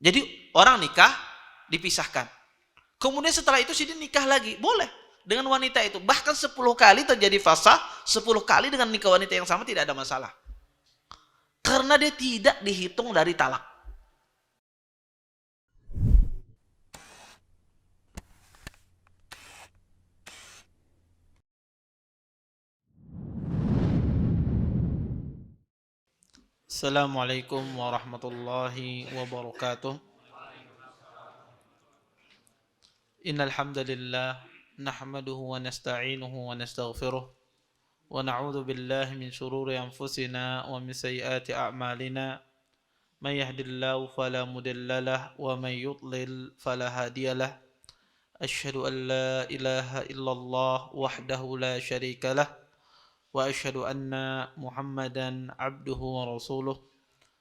Jadi orang nikah dipisahkan. Kemudian setelah itu si dia nikah lagi, boleh dengan wanita itu. Bahkan 10 kali terjadi fasah, 10 kali dengan nikah wanita yang sama tidak ada masalah. Karena dia tidak dihitung dari talak. Assalamualaikum warahmatullahi wabarakatuh. Innal hamdalillah nahmaduhu wa nasta'inuhu wa nastaghfiruh wa na'udzu billahi min shururi anfusina wa min sayyiati a'malina. May yahdihillahu fala mudilla lahu wa may yudlil fala hadiya lahu. Asyhadu an la ilaha illallah wahdahu la syarika lah wa asyhadu anna Muhammadan abduhu wa rasuluh.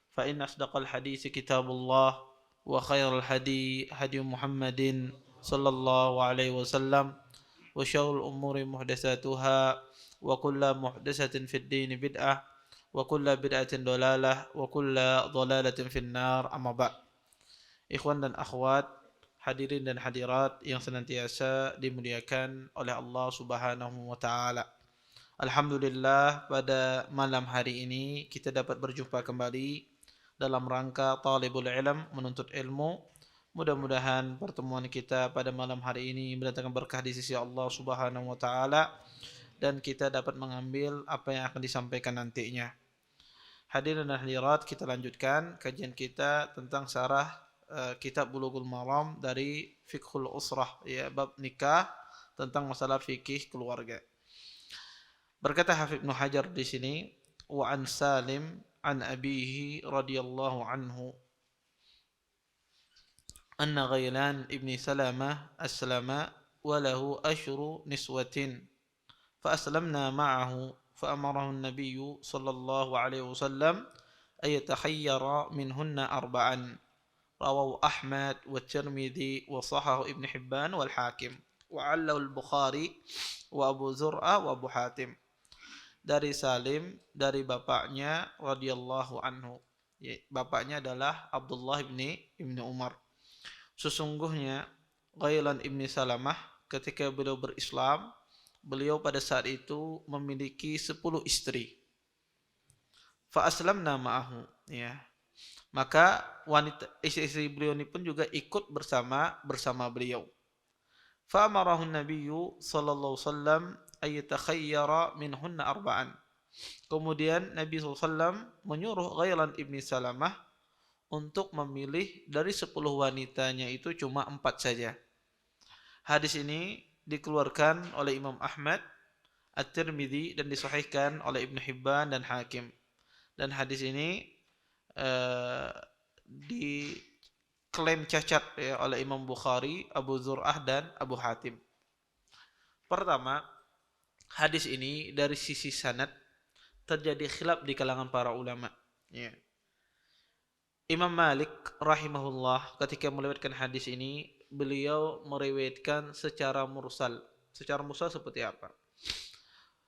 Fa inna asdaqal hadits kitabullah wa khairal hadi hadi Muhammadin sallallahu alaihi wasallam wa syarrul umuri muhdatsatuha wa kullu muhdatsatin fid din bid'ah wa kullu bid'atin dhalalah wa kullu dhalalatin finnar. Amma ba'd. Ikhwan dan akhwat, hadirin dan hadirat yang senantiasa dimuliakan oleh Allah Subhanahu wa taala. Alhamdulillah, pada malam hari ini kita dapat berjumpa kembali dalam rangka talibul ilm, menuntut ilmu. Mudah-mudahan pertemuan kita pada malam hari ini mendatangkan berkah di sisi Allah Subhanahu wa taala dan kita dapat mengambil apa yang akan disampaikan nantinya. Hadirin dan hadirat, kita lanjutkan kajian kita tentang syarah kitab Bulughul Maram dari Fiqhul Usrah, ya, bab nikah, tentang masalah fikih keluarga. Berkata Hafidz Ibnu Hajar di sini, wa an Salim an abihi radhiyallahu anhu anna Ghailan ibni Salamah aslama wa lahu ashru niswatin fa aslamna ma'ahu fa amarahu an-nabiy sallallahu alaihi wasallam ay yatakhayyara minhunna arba'an. Rawahu Ahmad wa Tirmidzi wa sahahu Ibnu Hibban wal Hakim wa 'allahu al-Bukhari wa Abu Zur'ah wa Abu Hatim. Dari Salim, dari bapaknya radhiyallahu anhu. Bapaknya adalah Abdullah ibni Umar. Sesungguhnya Ghailan ibni Salamah ketika beliau berislam, beliau pada saat itu memiliki 10 istri. Fa aslamna ma'ahu, ya. Maka wanita istri-istri beliau ini pun juga ikut bersama beliau. Fa amarahu an-nabiyyu sallallahu alaihi wasallam ay yatakhayyara minhunna arba'an. Kemudian Nabi SAW menyuruh Ghailan ibni Salamah untuk memilih dari 10 wanitanya itu cuma 4 saja. Hadis ini dikeluarkan oleh Imam Ahmad, At-Tirmidzi dan disahihkan oleh Ibnu Hibban dan Hakim. Dan hadis ini diklaim cacat, ya, oleh Imam Bukhari, Abu Zur'ah dan Abu Hatim. Pertama, hadis ini dari sisi sanad terjadi khilaf di kalangan para ulama, ya. Imam Malik rahimahullah ketika meriwayatkan hadis ini, beliau meriwayatkan secara mursal. Secara mursal seperti apa?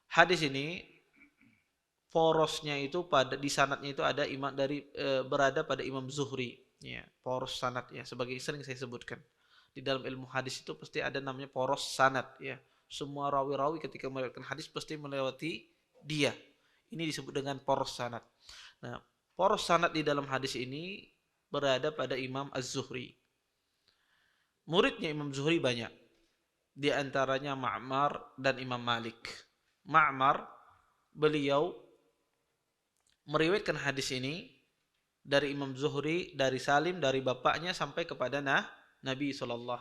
Hadis ini porosnya itu di sanadnya itu ada imam berada pada Imam Zuhri, ya, poros sanad, ya, sebagai sering saya sebutkan. Di dalam ilmu hadis itu pasti ada namanya poros sanad, ya. Semua rawi-rawi ketika meriwayatkan hadis pasti melewati dia. Ini disebut dengan poros sanad. Nah, poros sanad di dalam hadis ini berada pada Imam Az-Zuhri. Muridnya Imam Zuhri banyak. Di antaranya Ma'mar dan Imam Malik. Ma'mar, beliau meriwayatkan hadis ini dari Imam Zuhri, dari Salim, dari bapaknya sampai kepada Nabi SAW.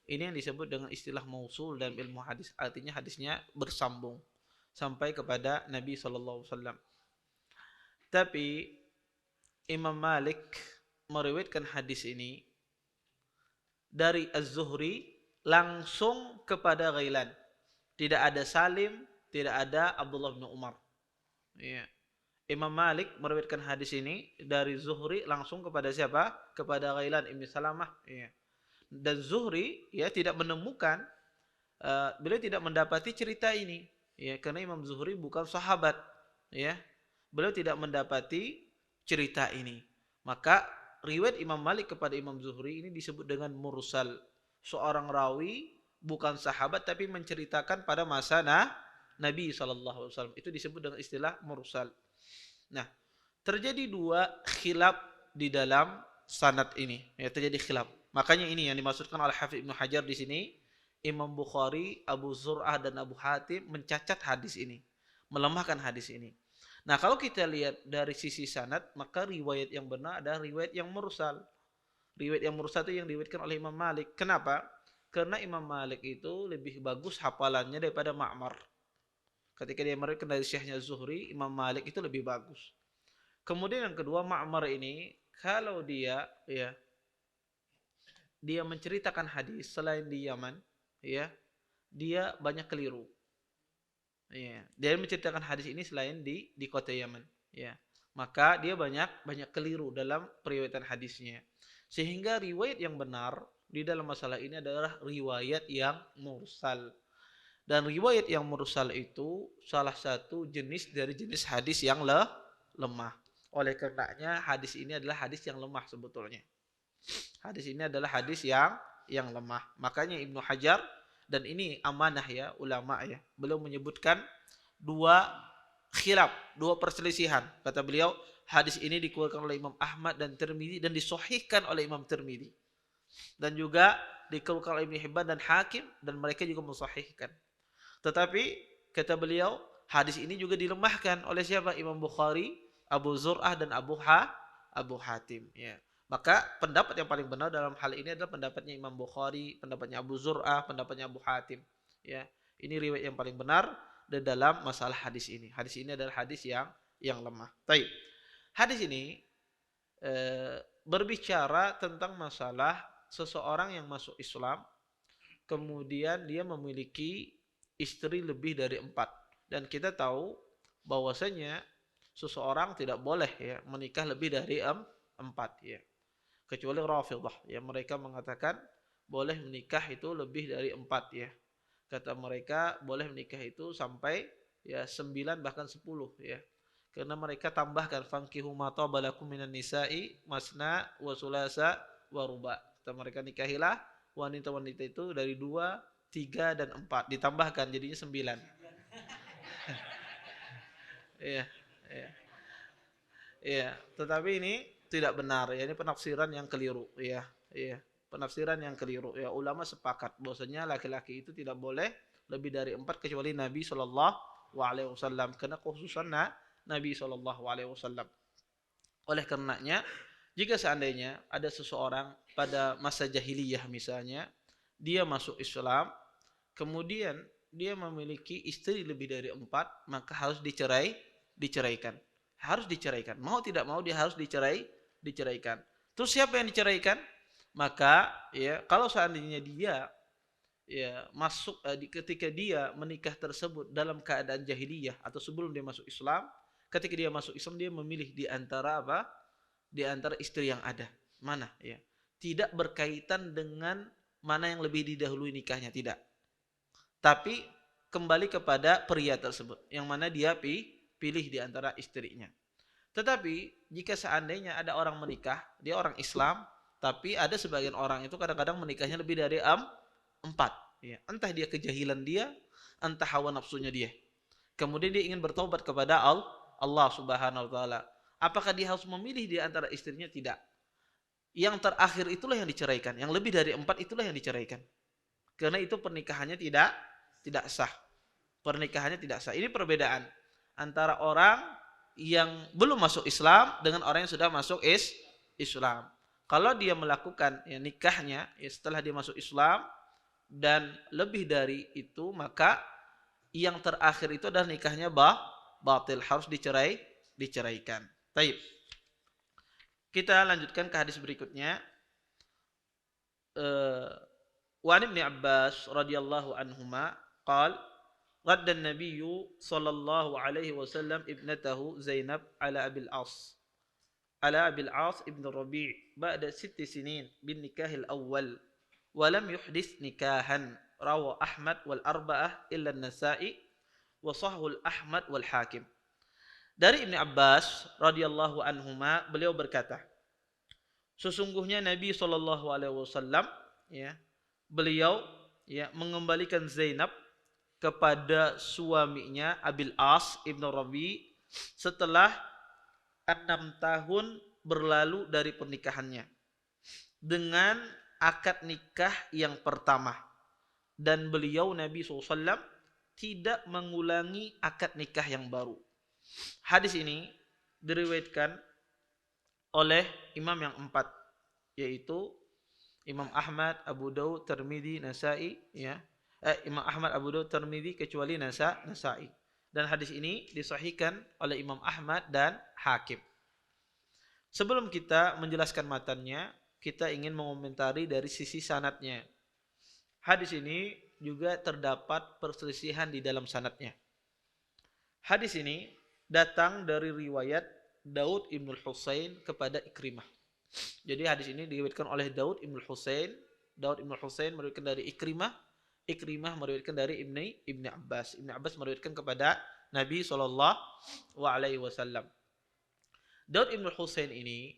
Ini yang disebut dengan istilah mausul dalam ilmu hadis. Artinya hadisnya bersambung sampai kepada Nabi SAW. Tapi Imam Malik meriwayatkan hadis ini dari Az-Zuhri langsung kepada Ghailan. Tidak ada Salim, tidak ada Abdullah bin Umar. Ya. Imam Malik meriwayatkan hadis ini dari Zuhri langsung kepada siapa? Kepada Ghailan ibni Salamah. Ya. Dan Zuhri, ya, tidak menemukan, beliau tidak mendapati cerita ini, ya, karena Imam Zuhri bukan sahabat, ya. Beliau tidak mendapati cerita ini. Maka riwayat Imam Malik kepada Imam Zuhri ini disebut dengan mursal. Seorang rawi bukan sahabat tapi menceritakan pada masa Nabi SAW. Itu disebut dengan istilah mursal. Nah, terjadi dua khilaf di dalam sanad ini. Ya, terjadi khilaf. Makanya ini yang dimaksudkan oleh Hafidz Ibnu Hajar di sini. Imam Bukhari, Abu Zur'ah dan Abu Hatim mencacat hadis ini, melemahkan hadis ini. Nah, kalau kita lihat dari sisi sanad, maka riwayat yang benar adalah riwayat yang mursal. Riwayat yang mursal itu yang diriwayatkan oleh Imam Malik. Kenapa? Karena Imam Malik itu lebih bagus hafalannya daripada Ma'mar. Ketika dia meriwayatkan dari Syekhnya Zuhri, Imam Malik itu lebih bagus. Kemudian yang kedua, Ma'mar ini kalau dia menceritakan hadis selain di Yaman, ya, dia banyak keliru. Ya, dia menceritakan hadis ini selain di kota Yaman, ya. Maka dia banyak keliru dalam periwayatan hadisnya. Sehingga riwayat yang benar di dalam masalah ini adalah riwayat yang mursal. Dan riwayat yang mursal itu salah satu jenis dari jenis hadis yang lemah. Oleh karenanya hadis ini adalah hadis yang lemah sebetulnya. Hadis ini adalah hadis yang lemah. Makanya Ibnu Hajar, dan ini amanah ya ulama ya, beliau menyebutkan dua khilaf, dua perselisihan. Kata beliau, hadis ini dikeluarkan oleh Imam Ahmad dan Tirmidzi dan disahihkan oleh Imam Tirmidzi. Dan juga dikeluarkan oleh Ibnu Hibban dan Hakim, dan mereka juga mensahihkan. Tetapi kata beliau, hadis ini juga dilemahkan oleh siapa? Imam Bukhari, Abu Zur'ah dan Abu Hatim ya. Maka pendapat yang paling benar dalam hal ini adalah pendapatnya Imam Bukhari, pendapatnya Abu Zur'ah, pendapatnya Abu Hatim. Ya, ini riwayat yang paling benar di dalam masalah hadis ini. Hadis ini adalah hadis yang lemah. Baik. Hadis ini berbicara tentang masalah seseorang yang masuk Islam, kemudian dia memiliki istri lebih dari 4. Dan kita tahu bahwasanya seseorang tidak boleh ya menikah lebih dari 4 ya. Kecuali Rafidhah ya, mereka mengatakan boleh menikah itu lebih dari 4 ya. Kata mereka boleh menikah itu sampai ya 9 bahkan 10 ya. Karena mereka tambahkan fankihu ma tabalakum minan nisa'i masna wa sulasa wa ruba. Kata mereka nikahilah wanita-wanita itu dari 2, 3 dan 4, ditambahkan jadinya 9. Iya, iya. Iya, tetapi ini tidak benar ya, ini penafsiran yang keliru ya. Iya, penafsiran yang keliru ya. Ulama sepakat bahwasanya laki-laki itu tidak boleh lebih dari 4 kecuali Nabi sallallahu alaihi wasallam, karena khususan Nabi sallallahu alaihi wasallam. Oleh karenanya, jika seandainya ada seseorang pada masa jahiliyah misalnya, dia masuk Islam, kemudian dia memiliki istri lebih dari 4, maka harus diceraikan. Harus diceraikan. Mau tidak mau dia harus diceraikan. Terus siapa yang diceraikan? Maka ya kalau seandainya dia ya masuk ketika dia menikah tersebut dalam keadaan jahiliyah atau sebelum dia masuk Islam, ketika dia masuk Islam dia memilih di antara apa? Di antara istri yang ada. Mana ya? Tidak berkaitan dengan mana yang lebih didahului nikahnya, tidak. Tapi kembali kepada pria tersebut yang mana dia pilih di antara istrinya. Tetapi jika seandainya ada orang menikah, dia orang Islam, tapi ada sebagian orang itu kadang-kadang menikahnya lebih dari 4 ya. Entah dia kejahilan dia, entah hawa nafsunya dia. Kemudian dia ingin bertobat kepada Allah Subhanahu wa taala. Apakah dia harus memilih di antara istrinya? Tidak. Yang terakhir itulah yang diceraikan. Yang lebih dari 4 itulah yang diceraikan. Karena itu pernikahannya tidak sah. Pernikahannya tidak sah. Ini perbedaan antara orang yang belum masuk Islam dengan orang yang sudah masuk Islam. Kalau dia melakukan ya, nikahnya ya, setelah dia masuk Islam dan lebih dari itu, maka yang terakhir itu adalah nikahnya batil, harus diceraikan. Baik. Kita lanjutkan ke hadis berikutnya. Wa Ibnu Abbas radhiyallahu anhuma qala رد النبي صلى الله عليه وسلم ابنته زينب على أبي العاص ابن الربيع بعد 6 سنين بالنكاح الأول ولم يحدث نكاحا روى أحمد والأربعة إلا النسائي وصحه الأحمد والحاكم. Dari Ibnu Abbas radhiyallahu anhuma beliau berkata, Sesungguhnya Nabi Shallallahu Alaihi Wasallam, ya, beliau ya mengembalikan Zainab kepada suaminya Abil As ibnu Rabi setelah 6 tahun berlalu dari pernikahannya dengan akad nikah yang pertama, dan beliau Nabi SAW tidak mengulangi akad nikah yang baru. Hadis ini diriwayatkan oleh imam yang 4, yaitu Imam Ahmad, Abu Daud, Tirmidzi, Nasa'i, ya. Imam Ahmad, Abu Daud, Tirmidzi kecuali Nasa'i. Dan hadis ini disahihkan oleh Imam Ahmad dan Hakim. Sebelum kita menjelaskan matannya, kita ingin mengomentari dari sisi sanadnya. Hadis ini juga terdapat perselisihan di dalam sanadnya. Hadis ini datang dari riwayat Daud ibn Husain kepada Ikrimah. Jadi hadis ini diriwayatkan oleh Daud ibn Husain. Daud ibn Husain meriwayatkan dari Ikrimah. Ikrimah meriwayatkan dari Ibni Abbas. Ibni Abbas meriwayatkan kepada Nabi SAW. Daud ibn Husain ini,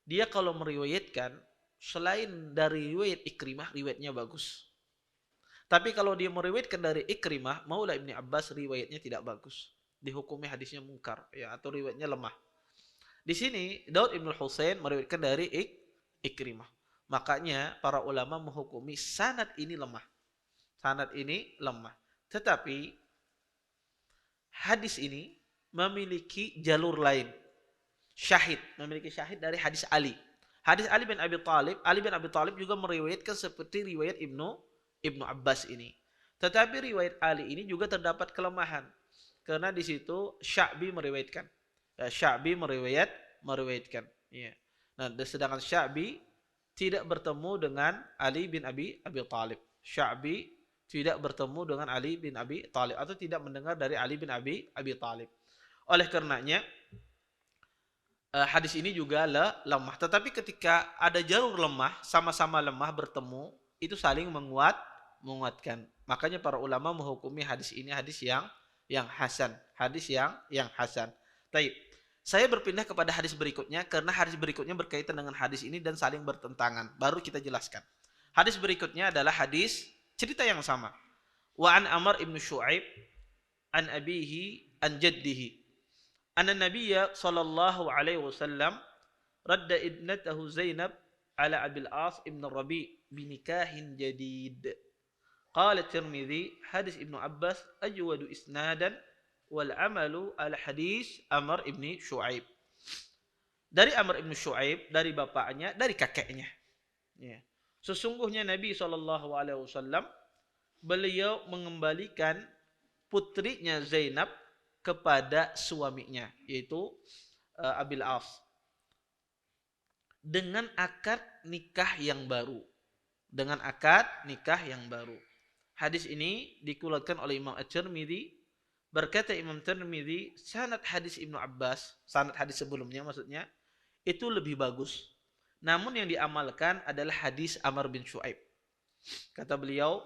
dia kalau meriwayatkan, selain dari riwayat Ikrimah, riwayatnya bagus. Tapi kalau dia meriwayatkan dari Ikrimah, Maula Ibni Abbas, riwayatnya tidak bagus. Dihukumi hadisnya mungkar, ya, atau riwayatnya lemah. Di sini Daud ibn Husain meriwayatkan dari Ikrimah. Makanya para ulama menghukumi sanad ini lemah. Sanad ini lemah. Tetapi hadis ini memiliki jalur lain. Memiliki syahid dari hadis Ali. Hadis Ali bin Abi Thalib juga meriwayatkan seperti riwayat Ibnu Abbas ini. Tetapi riwayat Ali ini juga terdapat kelemahan. Karena di situ Sya'bi meriwayatkan. Sya'bi meriwayatkan. Ya. Nah, sedangkan Sya'bi tidak bertemu dengan Ali bin Abi Thalib. Sya'bi tidak bertemu dengan Ali bin Abi Thalib atau tidak mendengar dari Ali bin Abi Thalib. Oleh karenanya hadis ini juga lemah. Tetapi ketika ada jalur lemah, sama-sama lemah bertemu, itu saling menguatkan. Makanya para ulama menghukumi hadis ini hadis yang hasan, hadis yang hasan. Baik. Saya berpindah kepada hadis berikutnya karena hadis berikutnya berkaitan dengan hadis ini dan saling bertentangan. Baru kita jelaskan. Hadis berikutnya adalah hadis cerita yang sama. Wa an Amr ibn Shu'aib an abihi an jaddihi. Anna Nabiyya sallallahu alaihi wasallam radda ibnatahu Zainab ala Abil As ibn Rabi binikahin jadid. Qala Tirmidzi hadis Ibnu Abbas ajwadu isnadan wal amalu al hadis Amr ibn Shu'aib. Dari Amr ibn Shu'aib, dari bapaknya, dari kakeknya. Ya. Sesungguhnya Nabi SAW, beliau mengembalikan putrinya Zainab kepada suaminya, yaitu Abil As, dengan akad nikah yang baru. Hadis ini dikeluarkan oleh Imam At-Tirmidzi. Berkata Imam Tirmidzi, sanad hadis Ibnu Abbas, sanad hadis sebelumnya maksudnya, itu lebih bagus. Namun yang diamalkan adalah hadis Amr bin Shu'aib. Kata beliau,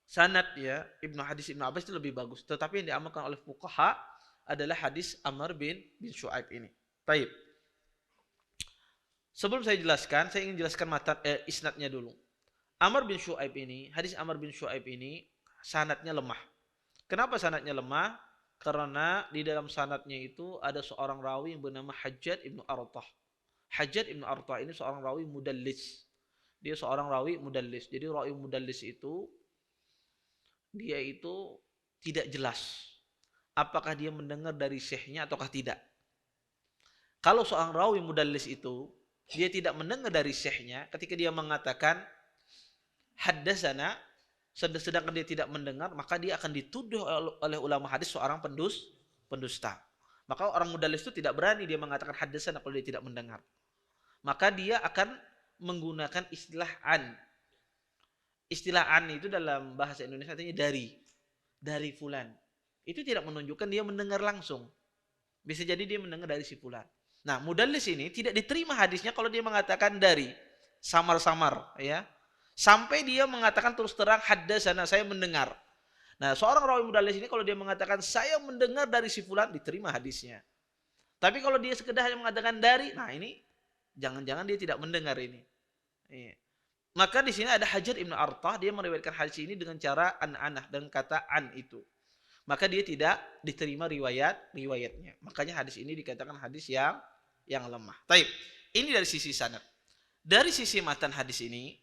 sanad ya hadis Ibnu Abbas itu lebih bagus. Tetapi yang diamalkan oleh fuqaha adalah hadis Amr bin Shu'aib ini. Baik. Sebelum saya jelaskan, saya ingin jelaskan isnadnya dulu. Hadis Amr bin Shu'aib ini sanadnya lemah. Kenapa sanadnya lemah? Karena di dalam sanadnya itu ada seorang rawi yang bernama Hajjaj ibnu Artah. Hajjaj ibnu Artah ini seorang rawi mudallis. Dia seorang rawi mudallis. Jadi rawi mudallis itu dia itu tidak jelas apakah dia mendengar dari syekhnya ataukah tidak. Kalau seorang rawi mudallis itu dia tidak mendengar dari syekhnya, ketika dia mengatakan haddatsana, sedangkan dia tidak mendengar, maka dia akan dituduh oleh ulama hadis seorang pendusta. Maka orang mudallis itu tidak berani dia mengatakan haddatsana kalau dia tidak mendengar. Maka dia akan menggunakan istilah an. Istilah an itu dalam bahasa Indonesia artinya dari fulan. Itu tidak menunjukkan dia mendengar langsung. Bisa jadi dia mendengar dari si fulan. Nah, mudallis ini tidak diterima hadisnya kalau dia mengatakan dari, samar-samar, ya. Sampai dia mengatakan terus terang haddatsana, saya mendengar. Nah, seorang rawi mudallis ini kalau dia mengatakan saya mendengar dari si fulan, diterima hadisnya. Tapi kalau dia sekedar hanya mengatakan dari, nah ini Jangan-jangan dia tidak mendengar ini. Iya. Maka di sini ada Hajar Ibnu Artah, dia meriwayatkan hadis ini dengan cara an-anah, dengan kata an itu. Maka dia tidak diterima riwayatnya. Makanya hadis ini dikatakan hadis yang lemah. Taib. Ini dari sisi sanad. Dari sisi matan hadis ini,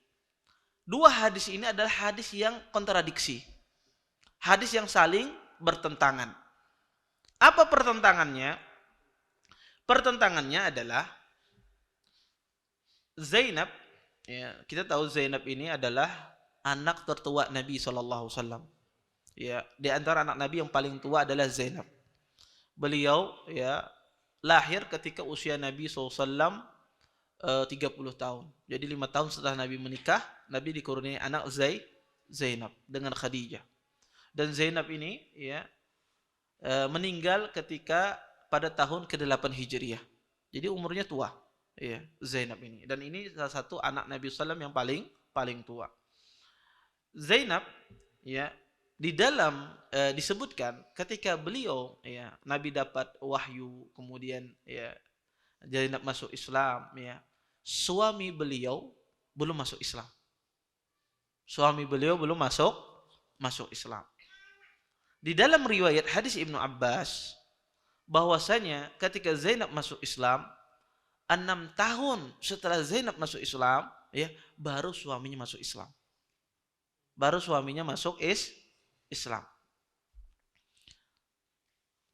dua hadis ini adalah hadis yang kontradiksi. Hadis yang saling bertentangan. Apa pertentangannya? Pertentangannya adalah Zainab, ya, kita tahu Zainab ini adalah anak tertua Nabi SAW. Ya, di antara anak Nabi yang paling tua adalah Zainab. Beliau ya lahir ketika usia Nabi SAW 30 tahun. Jadi 5 tahun setelah Nabi menikah, Nabi dikurniai anak Zainab dengan Khadijah. Dan Zainab ini ya meninggal ketika pada tahun ke-8 Hijriah. Jadi umurnya tua. Ya, Zainab ini. Dan ini salah satu anak Nabi SAW yang paling tua. Zainab ya di dalam disebutkan ketika beliau ya Nabi dapat wahyu, kemudian ya Zainab masuk Islam, ya suami beliau belum masuk Islam. Suami beliau belum masuk Islam. Di dalam riwayat hadis Ibnu Abbas bahwasanya ketika Zainab masuk Islam, 6 tahun setelah Zainab masuk Islam, ya baru suaminya masuk Islam. Baru suaminya masuk Islam.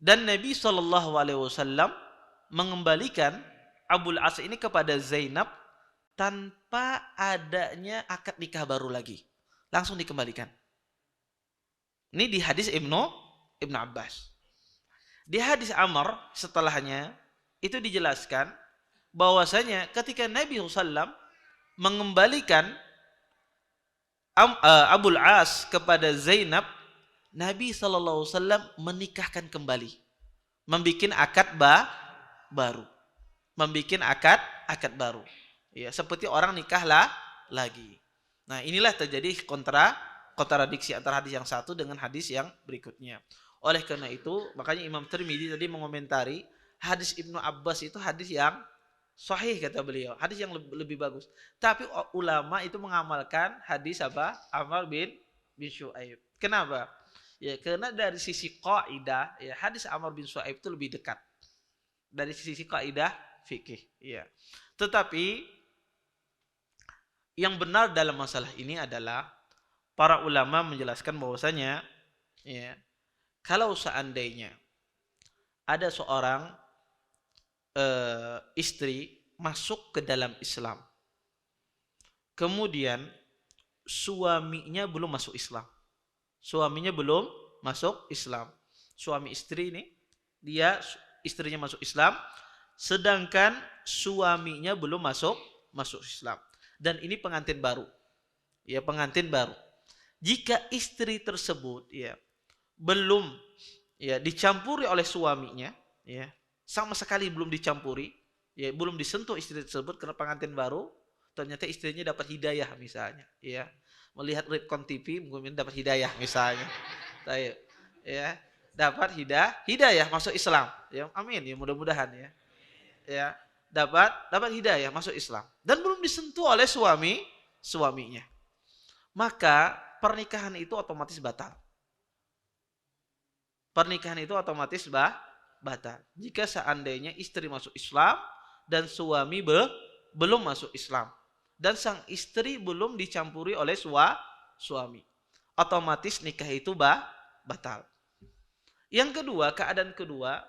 Dan Nabi SAW mengembalikan Abul As ini kepada Zainab tanpa adanya akad nikah baru lagi. Langsung dikembalikan. Ini di hadis Ibnu Abbas. Di hadis Amr setelahnya itu dijelaskan bahwasanya ketika Nabi SAW mengembalikan Abul As kepada Zainab, Nabi SAW menikahkan kembali, membikin akad baru, akad baru, ya seperti orang nikahlah lagi. Nah inilah terjadi kontradiksi antara hadis yang satu dengan hadis yang berikutnya. Oleh karena itu makanya Imam Tirmidzi tadi mengomentari hadis Ibnu Abbas itu hadis yang sahih kata beliau, hadis yang lebih bagus. Tapi ulama itu mengamalkan hadis apa? Amr bin Syuaib. Kenapa? Ya karena dari sisi kaidah, ya hadis Amr bin Syuaib itu lebih dekat. Dari sisi kaidah fikih, ya. Tetapi yang benar dalam masalah ini adalah para ulama menjelaskan bahwasanya ya kalau seandainya ada seorang istri masuk ke dalam Islam, kemudian suaminya belum masuk Islam, suami istri ini istrinya masuk Islam, sedangkan suaminya belum masuk Islam, dan ini pengantin baru. Jika istri tersebut ya belum ya dicampuri oleh suaminya, ya sama sekali belum dicampuri, ya belum disentuh istri tersebut karena pengantin baru, ternyata istrinya dapat hidayah misalnya, ya melihat Redcon TV mungkin dapat hidayah misalnya, ya dapat hidayah masuk Islam, ya amin ya mudah-mudahan ya dapat hidayah masuk Islam dan belum disentuh oleh suaminya, maka pernikahan itu otomatis batal. Jika seandainya istri masuk Islam dan suami belum masuk Islam dan sang istri belum dicampuri oleh suami, otomatis nikah itu batal. Yang kedua, keadaan kedua,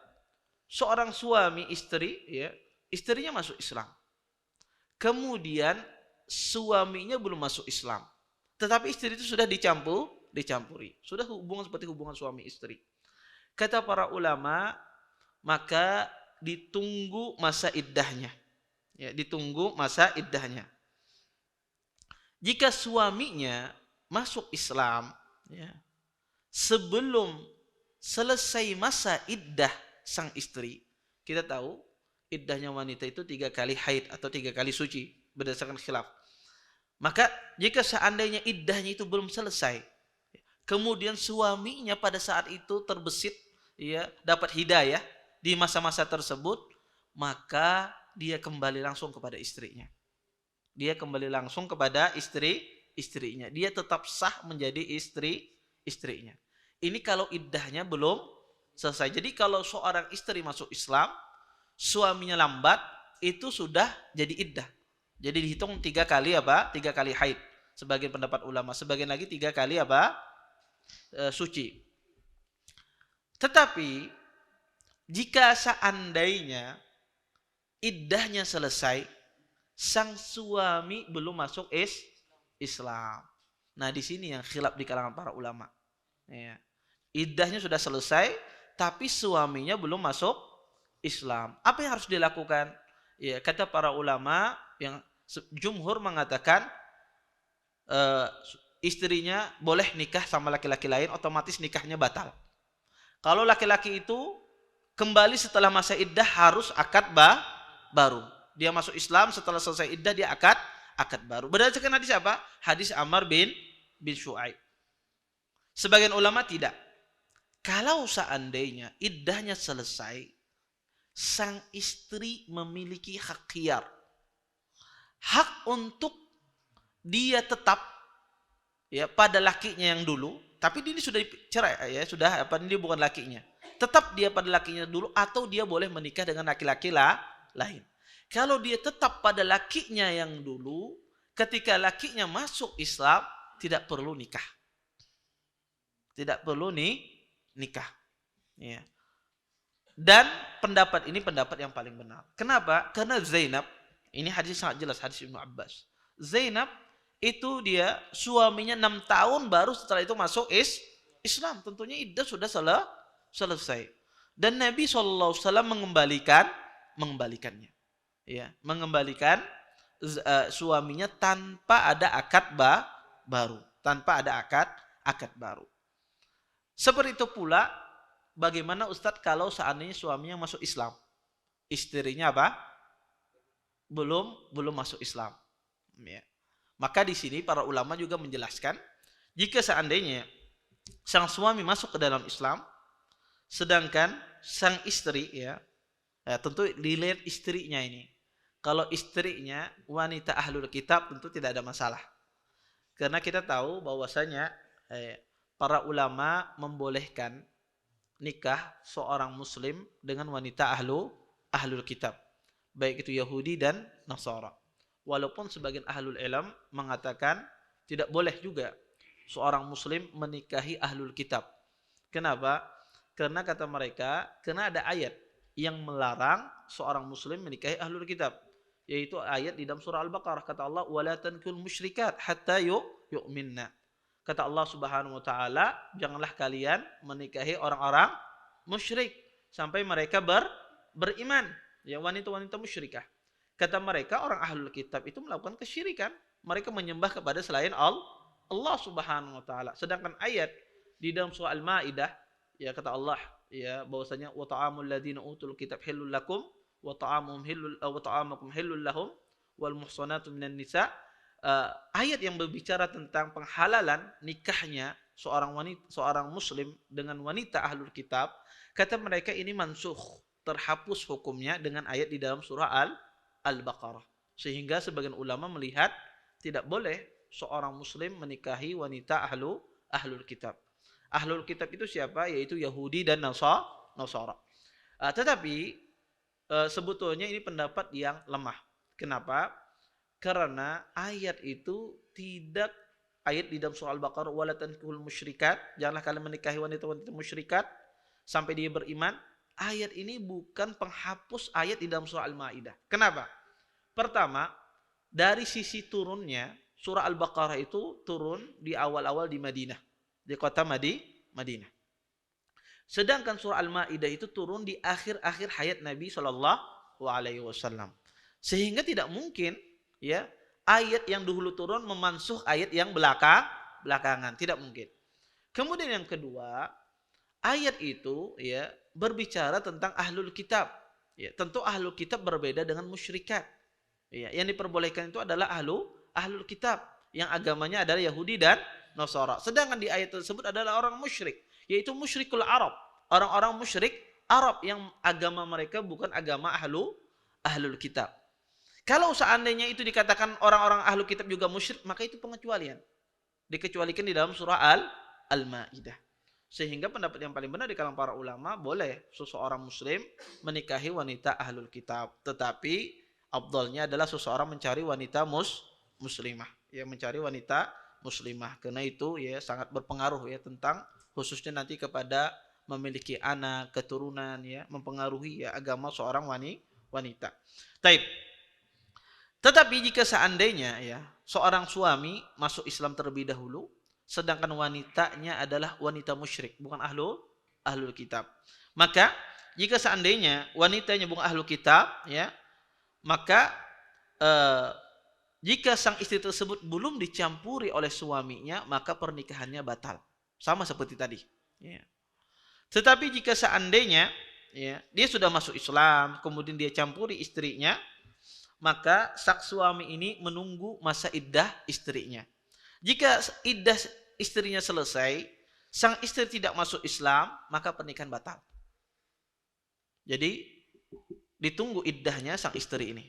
seorang suami istri ya, istrinya masuk Islam. Kemudian suaminya belum masuk Islam. Tetapi istri itu sudah dicampuri. Sudah hubungan seperti hubungan suami istri. Kata para ulama, maka ditunggu masa iddahnya. Ya, Jika suaminya masuk Islam, ya, sebelum selesai masa iddah sang istri, kita tahu iddahnya wanita itu 3 kali haid atau 3 kali suci berdasarkan khilaf. Maka jika seandainya iddahnya itu belum selesai, kemudian suaminya pada saat itu terbesit, ya dapat hidayah di masa-masa tersebut, maka dia kembali langsung kepada istrinya. Dia kembali langsung kepada istrinya. Dia tetap sah menjadi istrinya. Ini kalau iddahnya belum selesai. Jadi kalau seorang istri masuk Islam, suaminya lambat, itu sudah jadi iddah. Jadi dihitung 3 kali apa? 3 kali haid. Sebagian pendapat ulama, sebagian lagi 3 kali apa? Suci. Tetapi jika seandainya iddahnya selesai, sang suami belum masuk Islam. Nah, di sini yang khilaf di kalangan para ulama. Ya. Iddahnya sudah selesai, tapi suaminya belum masuk Islam. Apa yang harus dilakukan? Ya, kata para ulama yang jumhur mengatakan istrinya boleh nikah sama laki-laki lain, otomatis nikahnya batal. Kalau laki-laki itu kembali setelah masa iddah harus akad baru. Dia masuk Islam, setelah selesai iddah dia akad baru. Berdasarkan hadis apa? Hadis Ammar bin Syu'aib. Sebagian ulama tidak. Kalau seandainya iddahnya selesai, sang istri memiliki hak khiyar. Hak untuk dia tetap ya pada lakinya yang dulu, tapi ini sudah cerai ya, sudah apa, ini bukan lakinya. Tetap dia pada lakinya dulu atau dia boleh menikah dengan laki-laki lain. Kalau dia tetap pada lakinya yang dulu, ketika lakinya masuk Islam, tidak perlu nikah. Tidak perlu nikah. Ya. Dan pendapat ini pendapat yang paling benar. Kenapa? Karena Zainab, ini hadis sangat jelas, hadis Ibnu Abbas. Zainab itu dia suaminya 6 tahun baru setelah itu masuk Islam. Tentunya iddah sudah selesai. Dan Nabi SAW mengembalikannya. Ya, mengembalikan suaminya tanpa ada akad baru. Tanpa ada akad baru. Seperti itu pula bagaimana Ustadz kalau seandainya suaminya masuk Islam, istrinya apa? Belum masuk Islam. Ya. Maka di sini para ulama juga menjelaskan, jika seandainya sang suami masuk ke dalam Islam, sedangkan sang istri ya tentu dilihat istrinya ini. Kalau istrinya wanita ahlul kitab tentu tidak ada masalah. Karena kita tahu bahwasanya para ulama membolehkan nikah seorang muslim dengan wanita ahlul kitab. Baik itu Yahudi dan Nasara. Walaupun sebagian ahlul ilm mengatakan tidak boleh juga seorang muslim menikahi ahlul kitab. Kenapa? Karena kata mereka, karena ada ayat yang melarang seorang muslim menikahi ahlul kitab. Yaitu ayat di dalam surah Al-Baqarah, kata Allah, wala tankul musyrikat hatta yu'minna. Kata Allah Subhanahu wa taala, janganlah kalian menikahi orang-orang musyrik sampai mereka beriman. Ya, wanita-wanita musyrikah. Kata mereka orang ahlul kitab itu melakukan kesyirikan. Mereka menyembah kepada selain Allah Subhanahu wa taala. Sedangkan ayat di dalam surah Al-Maidah, ya kata Allah ya bahwasanya wa ta'amul ladzina utul kitab halul lakum wa ta'amukum halul lahum wal muhsanatu minan nisa. Ayat yang berbicara tentang penghalalan nikahnya seorang muslim dengan wanita ahlul kitab, kata mereka ini mansukh, terhapus hukumnya dengan ayat di dalam surah Al-Baqarah. Sehingga sebagian ulama melihat tidak boleh seorang muslim menikahi wanita ahlul kitab. Ahlul kitab itu siapa? Yaitu Yahudi dan Nasara. Tetapi sebetulnya ini pendapat yang lemah. Kenapa? Karena ayat itu tidak, ayat di dalam surah Al-Baqarah wala tankihul musyrikat, janganlah kalian menikahi wanita-wanita musyrikat sampai dia beriman. Ayat ini bukan penghapus ayat di dalam surah Al-Maidah. Kenapa? Pertama, dari sisi turunnya, surah Al-Baqarah itu turun di awal-awal di Madinah, di kota Madinah. Sedangkan surah Al-Maidah itu turun di akhir-akhir hayat Nabi SAW. Sehingga tidak mungkin ya ayat yang dahulu turun memansuh ayat yang belakangan, tidak mungkin. Kemudian yang kedua, ayat itu ya berbicara tentang ahlul kitab. Ya, tentu ahlul kitab berbeda dengan musyrikat. Ya, yang diperbolehkan itu adalah ahlul kitab yang agamanya adalah Yahudi dan Nasara. Sedangkan di ayat tersebut adalah orang musyrik, yaitu musyrikul Arab, orang-orang musyrik Arab yang agama mereka bukan agama ahlul kitab. Kalau seandainya itu dikatakan orang-orang ahlul kitab juga musyrik, maka itu pengecualian. Dikecualikan di dalam surah Al-Maidah. Sehingga pendapat yang paling benar di kalangan para ulama, boleh seseorang muslim menikahi wanita ahlul kitab. Tetapi afdalnya adalah seseorang mencari wanita muslimah. Ya, mencari wanita muslimah. Karena itu ya sangat berpengaruh ya tentang khususnya nanti kepada memiliki anak, keturunan ya, mempengaruhi ya agama seorang wanita. Taib. Tetapi jika seandainya ya seorang suami masuk Islam terlebih dahulu, sedangkan wanitanya adalah wanita musyrik, bukan ahlul kitab. Maka jika seandainya wanitanya bukan ahlul kitab, ya, maka jika sang istri tersebut belum dicampuri oleh suaminya, maka pernikahannya batal. Sama seperti tadi. Ya. Tetapi jika seandainya ya, dia sudah masuk Islam, kemudian dia campuri istrinya, maka sang suami ini menunggu masa iddah istrinya. Jika iddah istrinya selesai, sang istri tidak masuk Islam, maka pernikahan batal. Jadi ditunggu iddahnya sang istri ini.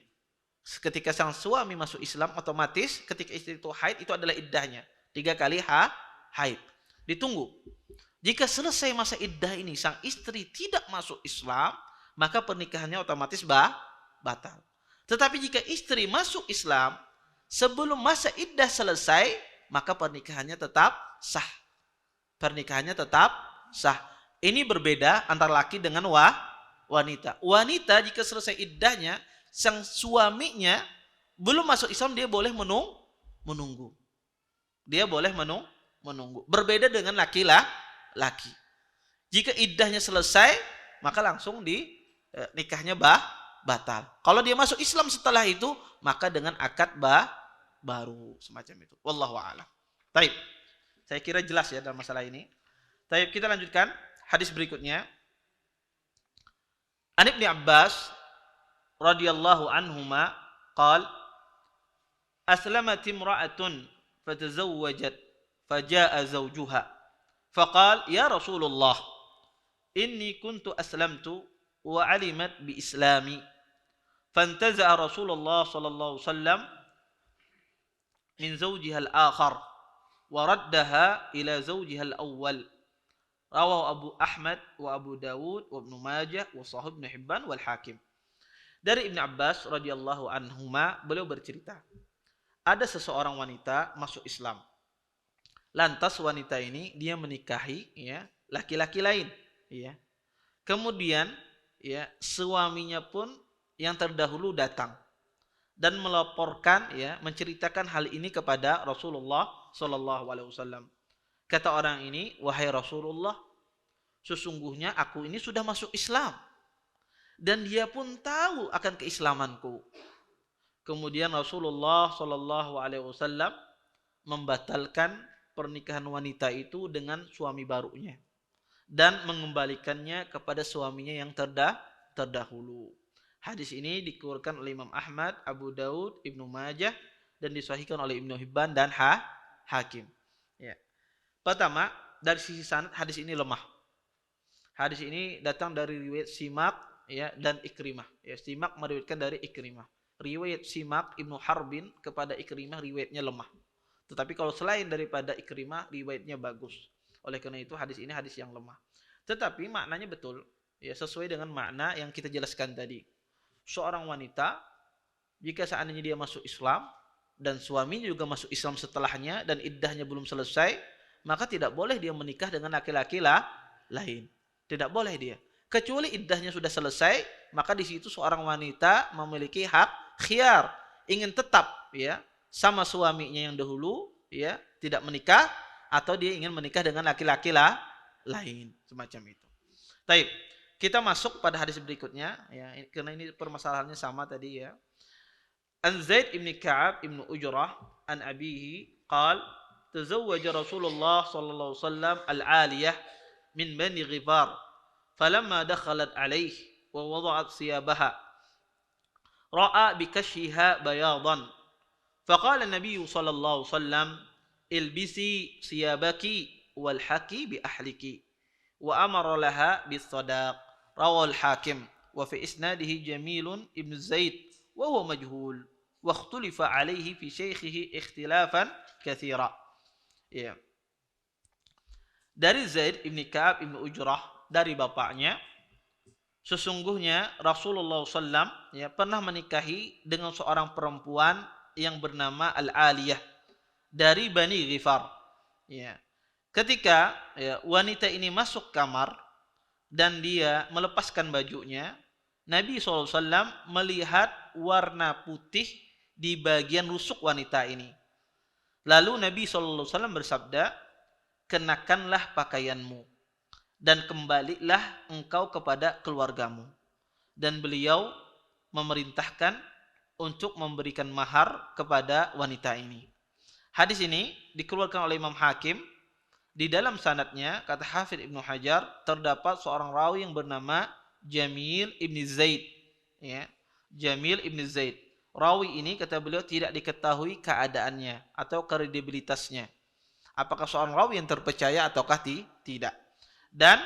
Ketika sang suami masuk Islam, otomatis ketika istri itu haid, itu adalah iddahnya. 3 kali haid. Ditunggu. Jika selesai masa iddah ini, sang istri tidak masuk Islam, maka pernikahannya otomatis batal. Tetapi jika istri masuk Islam sebelum masa iddah selesai, maka pernikahannya tetap sah. Pernikahannya tetap sah. Ini berbeda antara laki dengan wanita. Wanita jika selesai iddahnya, sang suaminya belum masuk Islam, dia boleh menunggu. Dia boleh menunggu. Berbeda dengan laki. Jika iddahnya selesai, maka langsung nikahnya batal. Kalau dia masuk Islam setelah itu, maka dengan akad baru semacam itu. Wallahu a'lam. Baik. Saya kira jelas ya dalam masalah ini. Baik, kita lanjutkan hadis berikutnya. An Ibnu Abbas radhiyallahu anhuma qala aslamat imra'atun fatazawwajat faja'a zawjuha faqala ya Rasulullah inni kuntu aslamtu wa 'alimat bi islami فانتزع رسول الله صلى الله عليه وسلم من زوجها الآخر وردها إلى زوجها الأول رواه أبو أحمد وأبو داود وابن ماجه وصحيح ابن حبان والحاكم. Dari Ibnu Abbas radhiyallahu anhuma, beliau bercerita, ada seseorang wanita masuk Islam. Lantas wanita ini dia menikahi ya laki-laki lain ya. Kemudian ya suaminya pun yang terdahulu datang dan melaporkan ya, menceritakan hal ini kepada Rasulullah sallallahu alaihi wasallam. Kata orang ini, wahai Rasulullah, sesungguhnya aku ini sudah masuk Islam dan dia pun tahu akan keislamanku. Kemudian Rasulullah sallallahu alaihi wasallam membatalkan pernikahan wanita itu dengan suami barunya dan mengembalikannya kepada suaminya yang terdahulu. Hadis ini dikeluarkan oleh Imam Ahmad, Abu Daud, Ibnu Majah dan disahihkan oleh Ibnu Hibban dan Hakim. Ya. Pertama, dari sisi sanad hadis ini lemah. Hadis ini datang dari riwayat Simak ya dan Ikrimah. Ya, Simak meriwayatkan dari Ikrimah. Riwayat Simak Ibnu Harbin kepada Ikrimah riwayatnya lemah. Tetapi kalau selain daripada Ikrimah riwayatnya bagus. Oleh karena itu hadis ini hadis yang lemah. Tetapi maknanya betul ya, sesuai dengan makna yang kita jelaskan tadi. Seorang wanita jika seandainya dia masuk Islam dan suaminya juga masuk Islam setelahnya dan iddahnya belum selesai, maka tidak boleh dia menikah dengan laki-laki lain. Tidak boleh dia. Kecuali iddahnya sudah selesai, maka di situ seorang wanita memiliki hak khiyar, ingin tetap ya sama suaminya yang dahulu ya, tidak menikah, atau dia ingin menikah dengan laki-laki lain, semacam itu. Baik. Kita masuk pada hadis berikutnya ya, karena ini permasalahannya sama tadi ya. An Zaid ibn Ka'ab ibn Ujrah an abihi qala tazawwaja Rasulullah sallallahu alaihi wasallam al-'aliyah min bani Ghifar falamma dakhalat alayhi wa wada'at siyabaha ra'a bi kashfiha bayadan faqala an-nabiy sallallahu alaihi wasallam ilbisi siyabaki walhaqi bi ahliki wa amara laha bis sadaq rawal Hakim wa fi isnadihi Jamilun ibn Zaid wa huwa majhul wa ikhtulifa alaihi fi syaikhihi ikhtilafan katsira. Ya. Dari Zaid ibn Ka'ab ibn Ujrah, dari bapaknya, sesungguhnya Rasulullah SAW ya, pernah menikahi dengan seorang perempuan yang bernama Al-Aliyah dari Bani Ghifar. Ya. Ketika ya, wanita ini masuk kamar dan dia melepaskan bajunya, Nabi SAW melihat warna putih di bagian rusuk wanita ini. Lalu Nabi SAW bersabda, kenakanlah pakaianmu dan kembalilah engkau kepada keluargamu. Dan beliau memerintahkan untuk memberikan mahar kepada wanita ini. Hadis ini dikeluarkan oleh Imam Hakim. Di dalam sanadnya, kata Hafidz Ibnu Hajar, terdapat seorang rawi yang bernama Jamil ibn Zaid. Ya, Jamil ibn Zaid. Rawi ini, kata beliau, tidak diketahui keadaannya atau kredibilitasnya. Apakah seorang rawi yang terpercaya ataukah tidak. Dan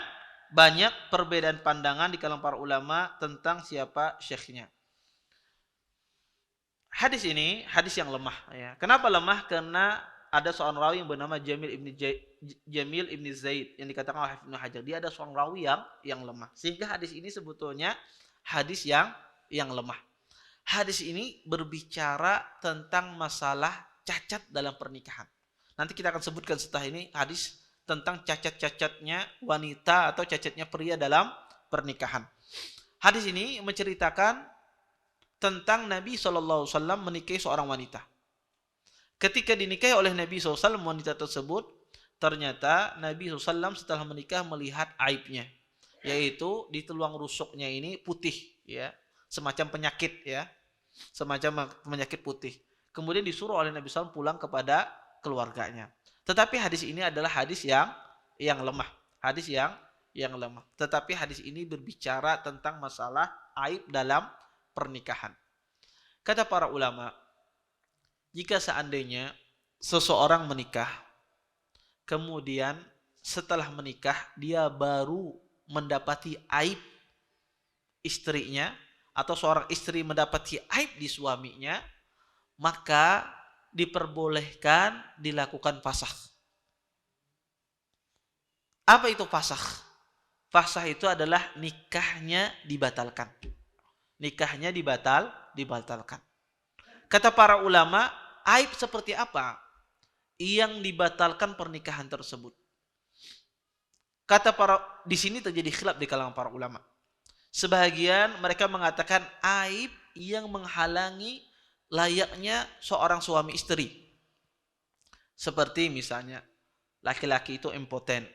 banyak perbedaan pandangan di kalangan para ulama tentang siapa syekhnya. Hadis ini hadis yang lemah. Ya. Kenapa lemah? Karena ada seorang rawi yang bernama Jamil ibn Zaid yang dikatakan oleh Ibnu Hajar. Dia ada seorang rawi yang lemah. Sehingga hadis ini sebetulnya hadis yang lemah. Hadis ini berbicara tentang masalah cacat dalam pernikahan. Nanti kita akan sebutkan setelah ini hadis tentang cacat-cacatnya wanita atau cacatnya pria dalam pernikahan. Hadis ini menceritakan tentang Nabi SAW menikahi seorang wanita. Ketika dinikahi oleh Nabi SAW wanita tersebut, ternyata Nabi SAW setelah menikah melihat aibnya, yaitu di tulang rusuknya ini putih, ya, semacam penyakit, ya, semacam penyakit putih. Kemudian disuruh oleh Nabi SAW pulang kepada keluarganya. Tetapi hadis ini adalah hadis yang lemah. Hadis yang lemah. Tetapi hadis ini berbicara tentang masalah aib dalam pernikahan. Kata para ulama, jika seandainya seseorang menikah, kemudian setelah menikah dia baru mendapati aib istrinya, atau seorang istri mendapati aib di suaminya, maka diperbolehkan dilakukan fasakh. Apa itu fasakh? Fasakh itu adalah nikahnya dibatalkan. Nikahnya dibatalkan. Kata para ulama, aib seperti apa yang dibatalkan pernikahan tersebut? Di sini terjadi khilaf di kalangan para ulama. Sebagian mereka mengatakan aib yang menghalangi layaknya seorang suami istri. Seperti misalnya laki-laki itu impoten,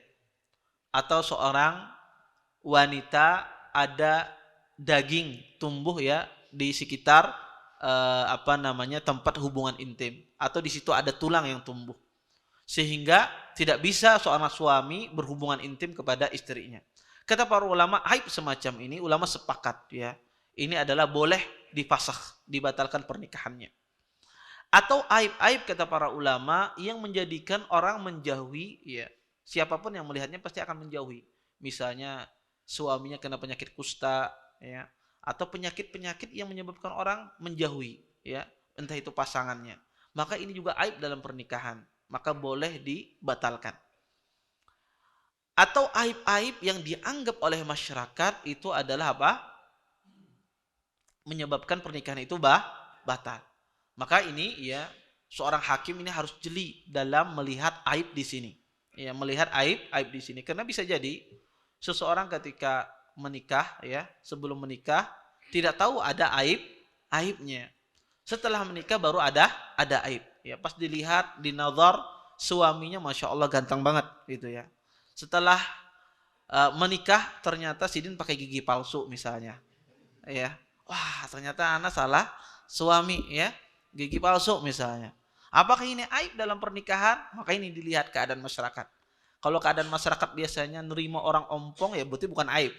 atau seorang wanita ada daging tumbuh ya di sekitar tempat hubungan intim, atau di situ ada tulang yang tumbuh sehingga tidak bisa seorang suami berhubungan intim kepada istrinya. Kata para ulama, aib semacam ini ulama sepakat ya, ini adalah boleh difasakh, dibatalkan pernikahannya. Atau aib-aib kata para ulama yang menjadikan orang menjauhi, ya, siapapun yang melihatnya pasti akan menjauhi. Misalnya suaminya kena penyakit kusta, ya, atau penyakit-penyakit yang menyebabkan orang menjauhi, ya, entah itu pasangannya. Maka ini juga aib dalam pernikahan, maka boleh dibatalkan. Atau aib-aib yang dianggap oleh masyarakat itu adalah apa? Menyebabkan pernikahan itu batal. Maka ini ya seorang hakim ini harus jeli dalam melihat aib di sini. Ya, melihat aib di sini. Karena bisa jadi seseorang ketika menikah ya, sebelum menikah tidak tahu ada aibnya. Setelah menikah baru ada aib. Ya, pas dilihat di nazar suaminya Masya Allah ganteng banget gitu ya. Setelah menikah ternyata Sidin pakai gigi palsu misalnya. Ya. Wah, ternyata anak salah suami ya, gigi palsu misalnya. Apakah ini aib dalam pernikahan? Maka ini dilihat keadaan masyarakat. Kalau keadaan masyarakat biasanya nerima orang ompong ya berarti bukan aib.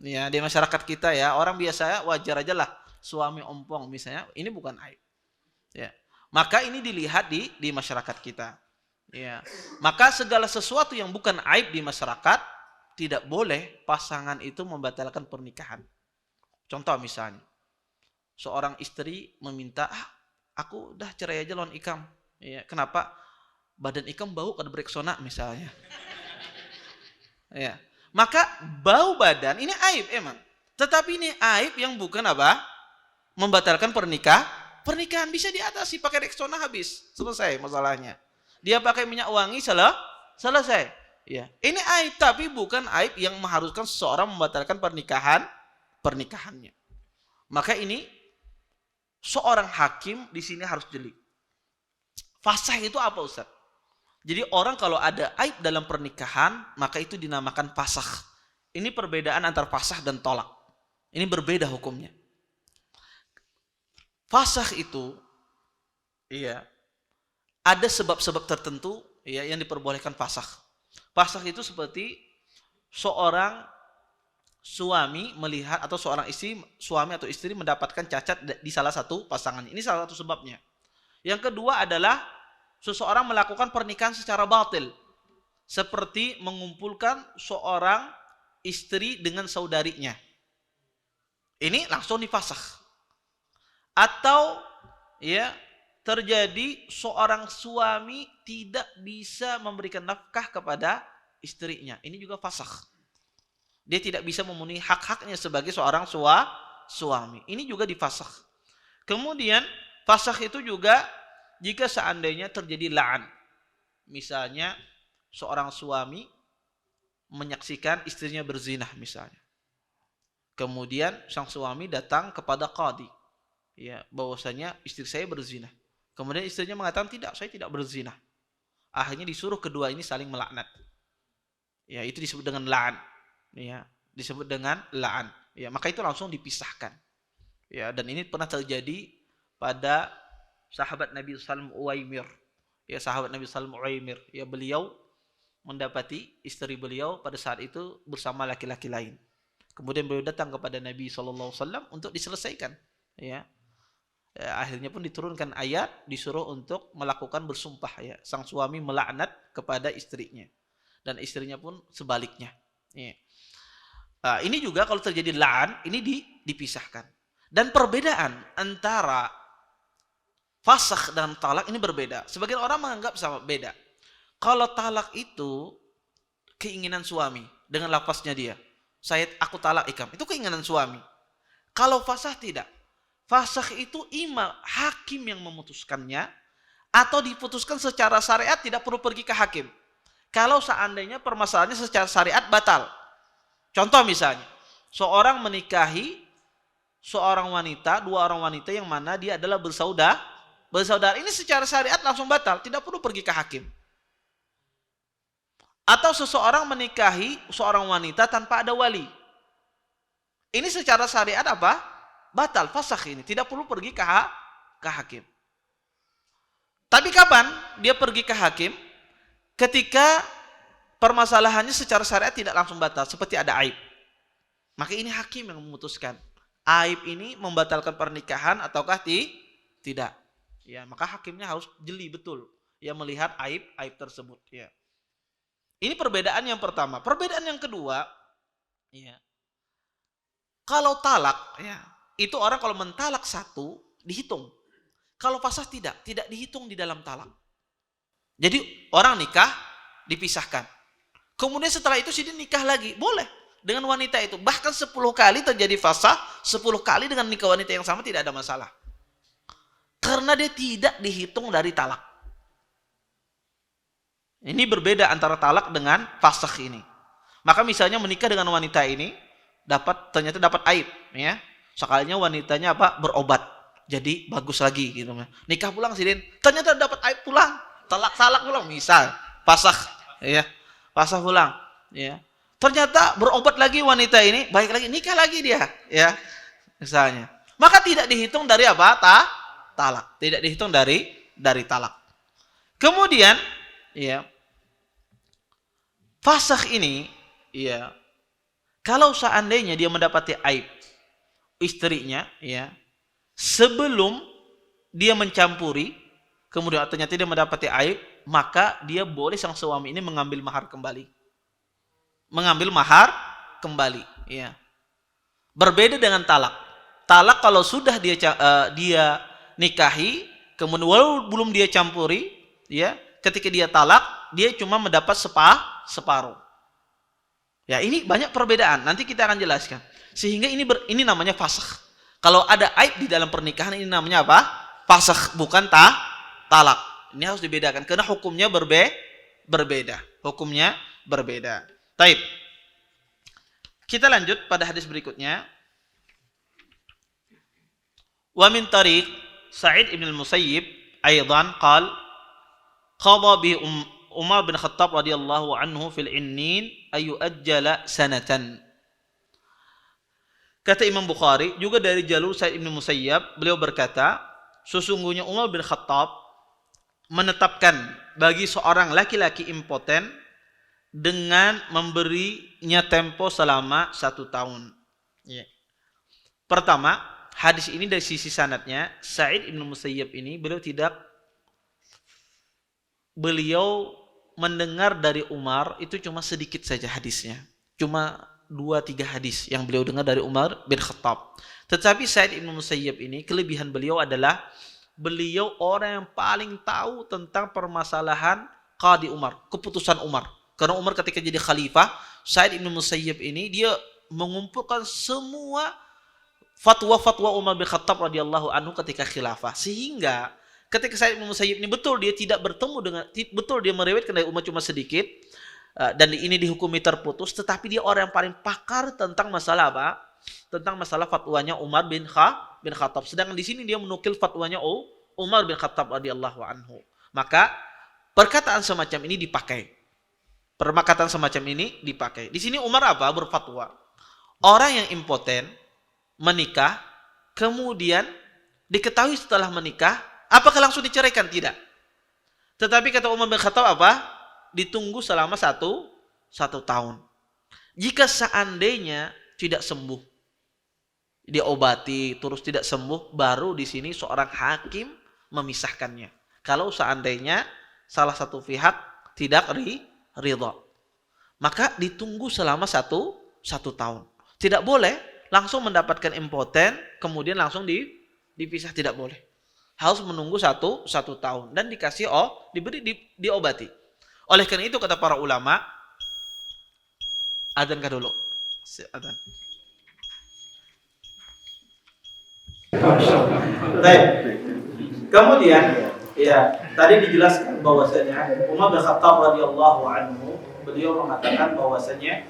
Ya, di masyarakat kita ya, orang biasa wajar aja lah suami ompong misalnya, ini bukan aib. Ya. Maka ini dilihat di masyarakat kita. Ya. Maka segala sesuatu yang bukan aib di masyarakat tidak boleh pasangan itu membatalkan pernikahan. Contoh misalnya, seorang istri meminta, aku udah cerai aja lawan Ikam. Ya, kenapa? Badan Ikam bau kada bereksona misalnya. Ya. Maka bau badan ini aib emang. Tetapi ini aib yang bukan apa? Membatalkan pernikahan bisa diatasi pakai Rexona habis. Selesai masalahnya. Dia pakai minyak wangi selesai. Ya. Ini aib tapi bukan aib yang mengharuskan seseorang membatalkan pernikahannya. Maka ini seorang hakim di sini harus jeli. Fasakh itu apa, Ustaz? Jadi orang kalau ada aib dalam pernikahan, maka itu dinamakan fasakh. Ini perbedaan antara fasakh dan tolak. Ini berbeda hukumnya. Fasakh itu ada sebab-sebab tertentu yang diperbolehkan fasakh. Fasakh itu seperti seorang suami melihat atau seorang suami atau istri mendapatkan cacat di salah satu pasangannya. Ini salah satu sebabnya. Yang kedua adalah seseorang melakukan pernikahan secara batil. Seperti mengumpulkan seorang istri dengan saudarinya. Ini langsung difasakh. Atau terjadi seorang suami tidak bisa memberikan nafkah kepada istrinya. Ini juga fasakh. Dia tidak bisa memenuhi hak-haknya sebagai seorang suami. Ini juga difasakh. Kemudian fasakh itu juga jika seandainya terjadi la'an. Misalnya seorang suami menyaksikan istrinya berzinah misalnya. Kemudian sang suami datang kepada qadhi. Bahwasanya istri saya berzinah. Kemudian istrinya mengatakan tidak, saya tidak berzinah. Akhirnya disuruh kedua ini saling melaknat. Itu disebut dengan la'an. Disebut dengan la'an. Maka itu langsung dipisahkan. Dan ini pernah terjadi pada sahabat Nabi sallallahu Uwaimir. Sahabat Nabi sallallahu Uwaimir. Beliau mendapati istri beliau pada saat itu bersama laki-laki lain. Kemudian beliau datang kepada Nabi sallallahu alaihi wasallam untuk diselesaikan. Akhirnya pun diturunkan ayat disuruh untuk melakukan bersumpah. Sang suami melaknat kepada istrinya. Dan istrinya pun sebaliknya. Ini juga kalau terjadi la'an, ini dipisahkan. Dan perbedaan antara fasakh dan talak ini berbeda. Sebagian orang menganggap sama beda. Kalau talak itu keinginan suami dengan lafaznya dia. Aku talak Ikam. Itu keinginan suami. Kalau fasakh tidak. Fasakh itu imam hakim yang memutuskannya atau diputuskan secara syariat tidak perlu pergi ke hakim. Kalau seandainya permasalahannya secara syariat batal. Contoh misalnya, seorang menikahi seorang wanita, dua orang wanita yang mana dia adalah bersaudara. Ini secara syariat langsung batal, tidak perlu pergi ke hakim. Atau seseorang menikahi seorang wanita tanpa ada wali. Ini secara syariat apa? Batal, fasakh ini, tidak perlu pergi ke hakim. Tapi kapan dia pergi ke hakim? Ketika permasalahannya secara syariat tidak langsung batal, seperti ada aib. Maka ini hakim yang memutuskan. Aib ini membatalkan pernikahan ataukah tidak. Maka hakimnya harus jeli betul. Melihat aib tersebut. Ini perbedaan yang pertama. Perbedaan yang kedua, kalau talak, itu orang kalau mentalak satu dihitung. Kalau fasakh tidak dihitung di dalam talak. Jadi orang nikah dipisahkan. Kemudian setelah itu dia nikah lagi, boleh dengan wanita itu. Bahkan 10 kali terjadi fasakh, 10 kali dengan nikah wanita yang sama tidak ada masalah. Karena dia tidak dihitung dari talak. Ini berbeda antara talak dengan fasakh ini. Maka misalnya menikah dengan wanita ini ternyata dapat aib, Sekalinya wanitanya berobat, jadi bagus lagi gitu. Nikah pulang sidin, ternyata dapat aib pulang, talak pulang, misal fasakh, fasakh pulang, Ternyata berobat lagi wanita ini, baik lagi, nikah lagi dia, misalnya. Maka tidak dihitung dari apa? Talak, tidak dihitung dari talak. Kemudian, fasakh ini, kalau seandainya dia mendapati aib istrinya, sebelum dia mencampuri, kemudian ternyata dia mendapati aib, maka dia boleh sang suami ini mengambil mahar kembali. mengambil mahar kembali, ya. Berbeda dengan talak. Talak kalau sudah dia nikahi, kemudian walau belum dia campuri, ya, ketika dia talak, dia cuma mendapat separuh. Ya, ini banyak perbedaan. Nanti kita akan jelaskan. Sehingga ini namanya fasakh. Kalau ada aib di dalam pernikahan, ini namanya apa? Fasakh, bukan talak. Ini harus dibedakan karena hukumnya berbeda. Hukumnya berbeda. Taib. Kita lanjut pada hadis berikutnya. Wa min tariq Sa'id ibn al-Musayyib aidan qala qadha bi Umar bin Khattab radhiyallahu anhu fil innin ayu ajjala sanatan. Kata Imam Bukhari juga dari jalur Sa'id ibn Musayyab, beliau berkata, sesungguhnya Umar bin Khattab menetapkan bagi seorang laki-laki impoten dengan memberinya tempo selama 1 tahun. Ya. Pertama, hadis ini dari sisi sanadnya, Sa'id ibn Musayyab ini beliau mendengar dari Umar itu cuma sedikit saja hadisnya. Cuma 2-3 hadis yang beliau dengar dari Umar bin Khattab. Tetapi Sa'id ibn Musayyab ini, kelebihan beliau adalah beliau orang yang paling tahu tentang permasalahan Qadi Umar, keputusan Umar. Karena Umar ketika jadi khalifah, Sa'id ibn Musayyab ini dia mengumpulkan semua fatwa-fatwa Umar bin Khattab radhiyallahu anhu ketika khilafah. Sehingga ketika Sa'id bin Musayyib ini betul dia meriwayatkan dari Umar cuma sedikit, dan ini dihukumi terputus, tetapi dia orang yang paling pakar tentang masalah apa? Tentang masalah fatwanya Umar bin Khattab. Sedangkan di sini dia menukil fatwanya Umar bin Khattab radhiyallahu anhu. Maka perkataan semacam ini dipakai. Perkataan semacam ini dipakai. Di sini Umar apa? Berfatwa. Orang yang impoten menikah, kemudian diketahui setelah menikah, apakah langsung diceraikan? Tidak. Tetapi kata Umar bin Khattab apa? Ditunggu selama satu tahun. Jika seandainya tidak sembuh, diobati terus tidak sembuh, baru di sini seorang hakim memisahkannya. Kalau seandainya salah satu pihak tidak ridha, maka ditunggu selama satu tahun. Tidak boleh langsung mendapatkan impoten kemudian langsung dipisah, tidak boleh. Harus menunggu satu tahun dan dikasih diobati. Oleh karena itu kata para ulama, adzan dulu. Adzan. Baik. Kemudian ya, tadi dijelaskan bahwasanya Umar bin Khattab radhiyallahu anhu beliau mengatakan bahwasanya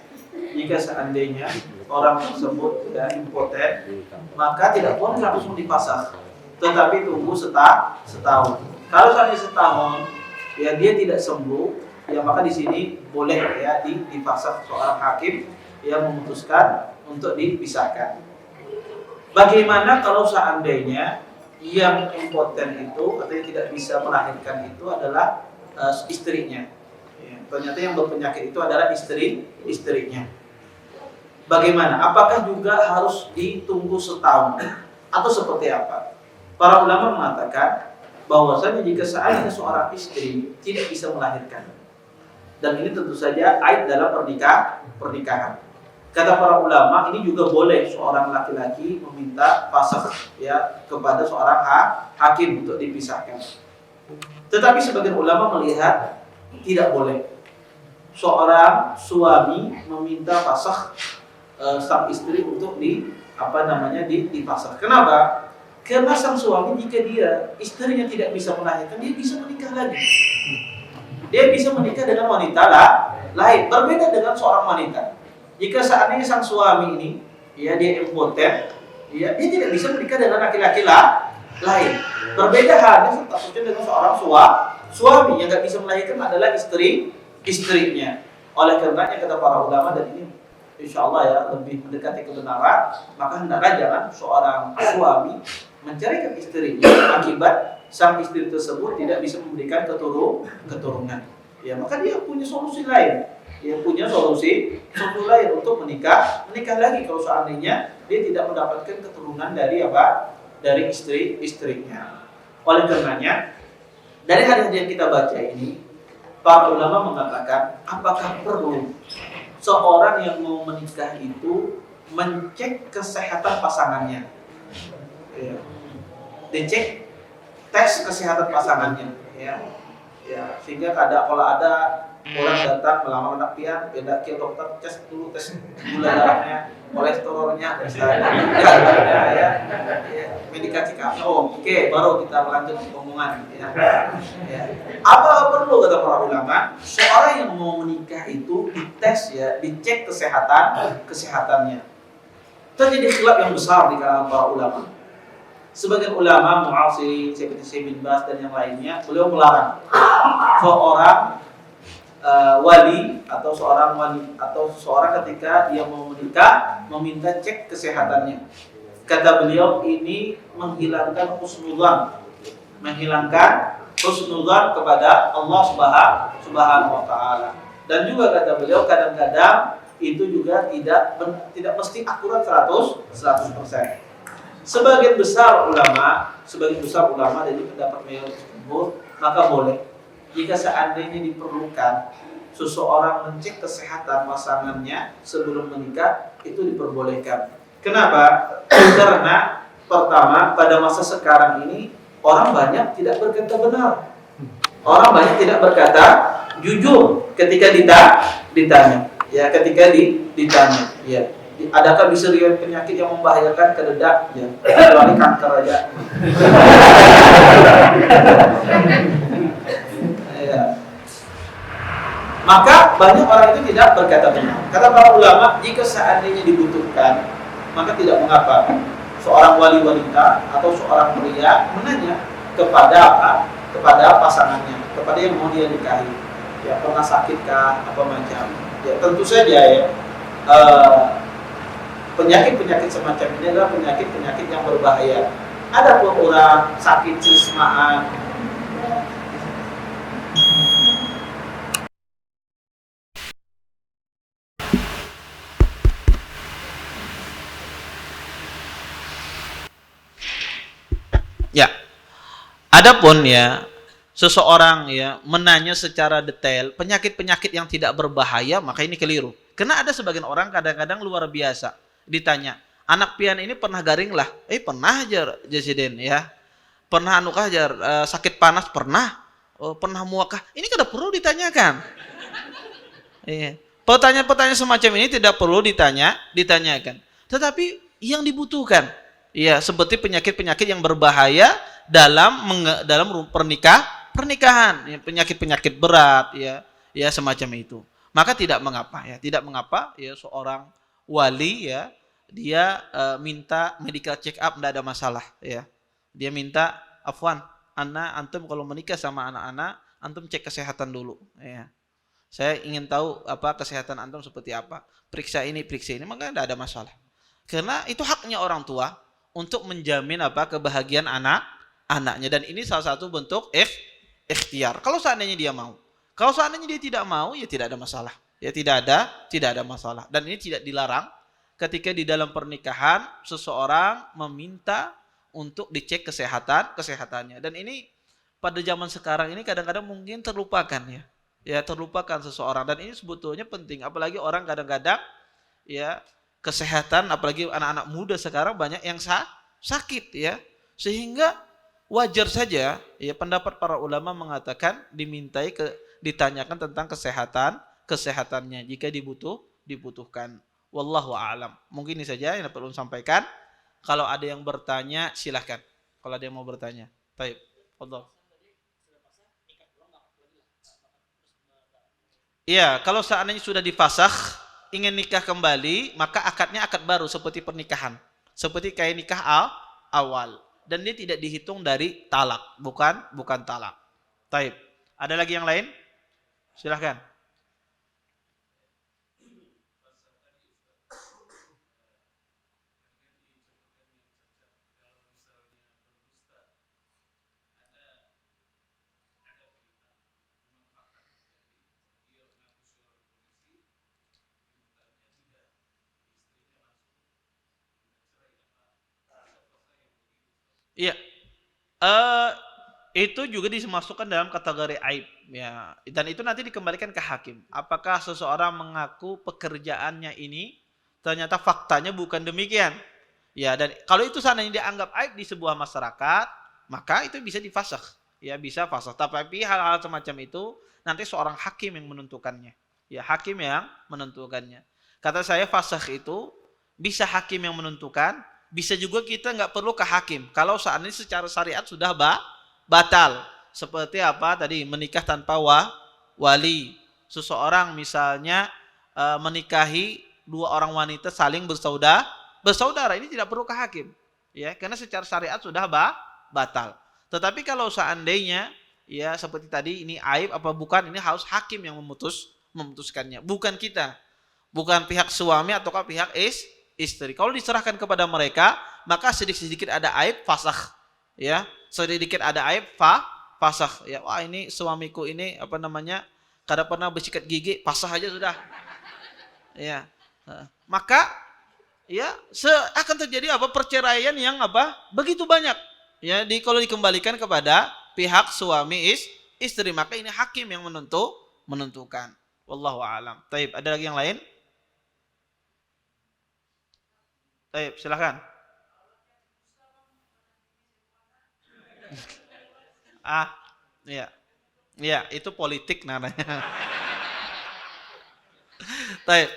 jika seandainya orang tersebut tidak impoten, maka tidak boleh langsung dipasang, tetapi tunggu setahun. Kalau seandainya setahun ya dia tidak sembuh, ya maka di sini boleh ya dipasang, seorang hakim yang memutuskan untuk dipisahkan. Bagaimana kalau seandainya yang impoten itu atau yang tidak bisa melahirkan itu adalah istrinya? Ya, ternyata yang berpenyakit itu adalah istrinya. Bagaimana? Apakah juga harus ditunggu setahun atau seperti apa? Para ulama mengatakan bahwasanya jika seandainya seorang istri tidak bisa melahirkan, dan ini tentu saja aib dalam pernikahan. Kata para ulama, ini juga boleh seorang laki-laki meminta fasakh ya kepada seorang hakim untuk dipisahkan. Tetapi sebagian ulama melihat tidak boleh seorang suami meminta fasakh sang istri untuk dipasakh. Kenapa? Karena sang suami jika istrinya tidak bisa melahirkan, dia bisa menikah lagi. Dia bisa menikah dengan wanita lain, berbeda dengan seorang wanita. Jika seandainya sang suami ini, ya dia impoten, ya dia tidak bisa menikah dengan laki-laki lain. Berbeda halnya statusnya dengan seorang suami yang tidak bisa melahirkan adalah istrinya. Oleh karenanya kata para ulama, dan ini insya Allah ya lebih mendekati kebenaran, maka hendaklah jangan seorang suami menceraikan istrinya akibat sang istri tersebut tidak bisa memberikan keturunan. Ya, maka dia punya solusi lain. Dia punya solusi lain untuk menikah lagi kalau seandainya dia tidak mendapatkan keturunan dari istrinya. Oleh karenanya, dari hadis yang kita baca ini, para ulama mengatakan apakah perlu seorang yang mau menikah itu mencek kesehatan pasangannya, ya. Dicek tes kesehatan pasangannya, ya, sehingga kalau ada orang datang melamar anak pian, beda ke dokter tes dulu, tes gula darahnya, kolesterolnya, misalnya, ya, medika check up. Oke, baru kita lanjut omongan, ya. Apa perlu kata para ulama? Seorang yang mau menikah itu dites, ya, dicek kesehatannya. Terjadi khilaf yang besar di kalangan para ulama. Sebagian ulama mu'asirin seperti Syekh bin Baz dan yang lainnya, beliau melarang seorang wali atau seorang ketika dia mau menikah meminta cek kesehatannya. Kata beliau, ini menghilangkan husnudzan kepada Allah Subhanahu wa taala. Dan juga kata beliau, kadang-kadang itu juga tidak mesti akurat 100%. Sebagian besar ulama dari pendapat mayoritas tersebut, maka boleh jika seandainya diperlukan seseorang mencek kesehatan pasangannya sebelum menikah, itu diperbolehkan. Kenapa? Karena pertama, pada masa sekarang ini orang banyak tidak berkata benar. Orang banyak tidak berkata jujur ketika ditanya. Ya, ketika ditanya, ya. Adakah bisa riwayat penyakit yang membahayakan ke dedak? Ya, kecuali kanker aja. Ya. Maka banyak orang itu tidak berkata benar. Kata para ulama, jika seandainya dibutuhkan, maka tidak mengapa seorang wali wanita atau seorang pria menanya kepada pasangannya, kepada yang mau dia nikahi. Ya, pernah sakitkah, apa macam? Ya, tentu saja, ya. Penyakit-penyakit semacam ini adalah penyakit-penyakit yang berbahaya. Ada pun orang sakit cismaan, ya. Adapun, ya, seseorang, ya, menanya secara detail penyakit-penyakit yang tidak berbahaya, maka ini keliru. Karena ada sebagian orang kadang-kadang luar biasa ditanya, anak pian ini pernah garing lah? Pernah aja Jasiden, ya. Pernah anukah aja sakit panas? Pernah. Pernah muakah? Ini kada perlu ditanyakan. Iya. Pertanyaan-pertanyaan semacam ini tidak perlu ditanyakan. Tetapi yang dibutuhkan, ya, seperti penyakit-penyakit yang berbahaya dalam pernikahan, ya, penyakit-penyakit berat, ya semacam itu. Maka tidak mengapa, ya, seorang wali, ya, dia minta medical check up, tidak ada masalah, ya. Dia minta, afwan, antum kalau menikah sama anak-anak, antum cek kesehatan dulu, ya. Saya ingin tahu apa kesehatan antum seperti apa. Periksa ini, maka tidak ada masalah. Karena itu haknya orang tua untuk menjamin kebahagiaan anaknya, dan ini salah satu bentuk ikhtiar. Kalau seandainya dia mau. Kalau seandainya dia tidak mau, ya tidak ada masalah. Ya tidak ada masalah. Dan ini tidak dilarang ketika di dalam pernikahan seseorang meminta untuk dicek kesehatannya. Dan ini pada zaman sekarang ini kadang-kadang mungkin terlupakan, ya. Ya, terlupakan seseorang, dan ini sebetulnya penting, apalagi orang kadang-kadang, ya, kesehatan, apalagi anak-anak muda sekarang banyak yang sakit, ya, sehingga wajar saja, ya, pendapat para ulama mengatakan ditanyakan tentang kesehatannya jika dibutuhkan. Wallahu a'lam. Mungkin ini saja yang perlu sampaikan. Kalau ada yang bertanya silahkan, kalau ada yang mau bertanya. Baik, Allah. Iya, kalau seandainya sudah difasakh, ingin nikah kembali, maka akadnya akad baru seperti pernikahan. Seperti kayak nikah awal. Dan dia tidak dihitung dari talak, bukan talak. Taib. Ada lagi yang lain? Silahkan. Iya. itu juga dimasukkan dalam kategori aib ya, dan itu nanti dikembalikan ke hakim. Apakah seseorang mengaku pekerjaannya ini ternyata faktanya bukan demikian ya, dan kalau itu seandainya dianggap aib di sebuah masyarakat, maka itu bisa difasakh ya, bisa fasakh. Tapi hal-hal semacam itu nanti seorang hakim yang menentukannya ya, hakim yang menentukannya. Kata saya fasakh itu bisa hakim yang menentukan, bisa juga kita nggak perlu ke hakim kalau seandainya secara syariat sudah batal. Seperti apa tadi, menikah tanpa wali. Seseorang misalnya menikahi dua orang wanita saling bersaudara, ini tidak perlu ke hakim ya, karena secara syariat sudah batal. Tetapi kalau seandainya ya seperti tadi ini aib apa bukan, ini harus hakim yang memutuskannya, bukan kita, bukan pihak suami ataukah pihak istri. Kalau diserahkan kepada mereka, maka sedikit-sedikit ada aib fasakh ya, sedikit ada aib fasakh ya. Wah, ini suamiku ini apa namanya, kada pernah bersikat gigi, pasah aja sudah ya. Maka ya akan terjadi apa, perceraian yang apa begitu banyak ya, kalau dikembalikan kepada pihak suami istri, maka ini hakim yang menentukan. Wallahu a'lam. Taib, ada lagi yang lain? Taib, silakan. Ya. Ya, itu politik namanya. Taib.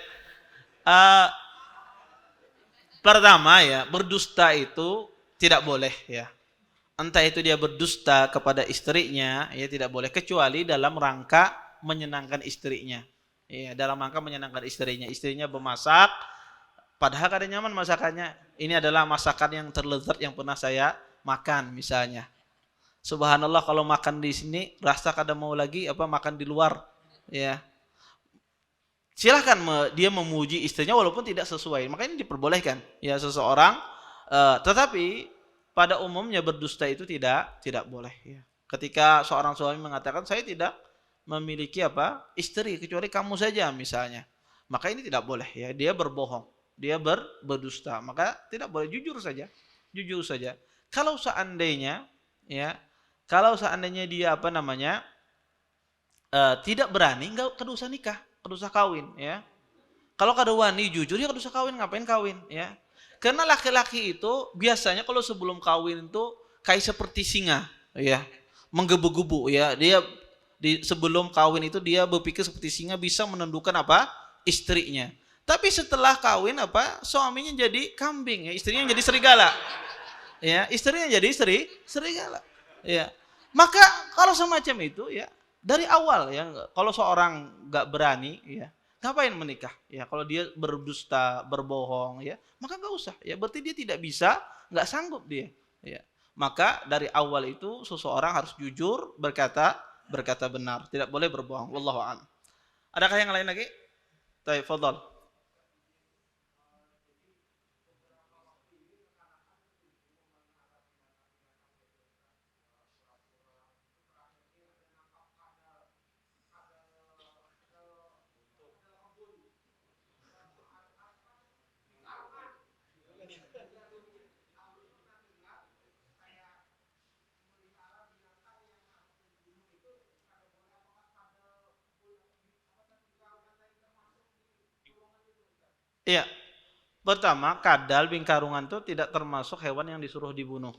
Pertama ya, berdusta itu tidak boleh ya. Entah itu dia berdusta kepada istrinya, ya tidak boleh, kecuali dalam rangka menyenangkan istrinya. Ya, dalam rangka menyenangkan istrinya. Istrinya bermasak, padahal kada nyaman masakannya. Ini adalah masakan yang terlezat yang pernah saya makan misalnya. Subhanallah, kalau makan di sini rasa kada mau lagi apa makan di luar. Ya. Silahkan dia memuji istrinya walaupun tidak sesuai, maka ini diperbolehkan ya seseorang, tetapi pada umumnya berdusta itu tidak boleh ya. Ketika seorang suami mengatakan saya tidak memiliki apa istri kecuali kamu saja misalnya, maka ini tidak boleh ya, dia berbohong, dia berdusta, maka tidak boleh, jujur saja. Kalau seandainya ya, kalau seandainya dia apa namanya tidak berani, enggak usah nikah, kada usah kawin ya. Kalau kada wani jujur ya kada usah kawin, ngapain kawin ya. Karena laki-laki itu biasanya kalau sebelum kawin itu kayak seperti singa ya, menggebu-gebu ya. Dia sebelum kawin itu dia berpikir seperti singa, bisa menundukkan apa istrinya. Tapi setelah kawin apa, suaminya jadi kambing ya, istrinya jadi serigala. Ya, istrinya jadi serigala. Ya. Maka kalau semacam itu ya, dari awal ya, kalau seorang nggak berani ya, ngapain menikah ya, kalau dia berdusta, berbohong ya, maka nggak usah ya, berarti dia tidak bisa, nggak sanggup dia ya. Maka dari awal itu seseorang harus jujur, berkata benar, tidak boleh berbohong. Wallahu a'lam. Adakah yang lain lagi? Baik, fadhal. Iya, pertama, kadal bingkarungan itu tidak termasuk hewan yang disuruh dibunuh.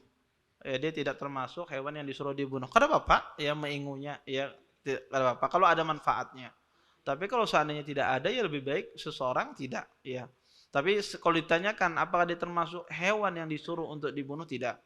Dia tidak termasuk hewan yang disuruh dibunuh. Kada apa-apa ya mengingunya ya, kada apa-apa kalau ada manfaatnya. Tapi kalau seandainya tidak ada ya lebih baik seseorang tidak ya. Tapi kalau ditanyakan apakah dia termasuk hewan yang disuruh untuk dibunuh, tidak.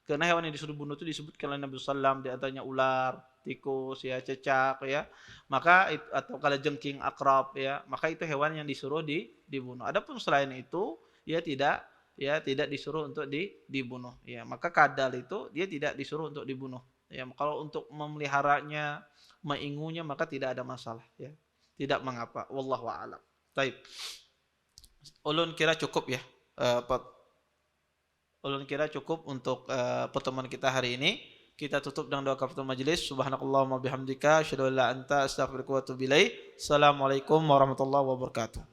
Karena hewan yang disuruh bunuh itu disebutkan oleh Nabi Sallam, di antaranya ular, tikus ya, cecak ya. Maka atau kalau jengking, akrab ya, maka itu hewan yang disuruh dibunuh. Adapun selain itu ya tidak disuruh untuk dibunuh ya. Maka kadal itu dia tidak disuruh untuk dibunuh ya. Kalau untuk memeliharanya, mengingunya, maka tidak ada masalah ya, tidak mengapa. Wallahu a'lam. Taib, ulun kira cukup ya, ulun kira cukup untuk pertemuan kita hari ini. Kita tutup dengan doa kafaratul majelis. Subhanakallahumma bihamdika asyhadu an la anta astaghfiruka wa atubu ilaik. Assalamualaikum warahmatullahi wabarakatuh.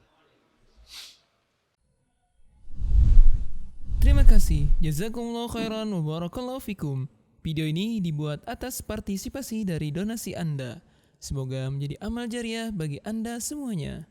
Terima kasih. Jazakumullah khairan wa barakallahu fikum. Video ini dibuat atas partisipasi dari donasi Anda. Semoga menjadi amal jariah bagi Anda semuanya.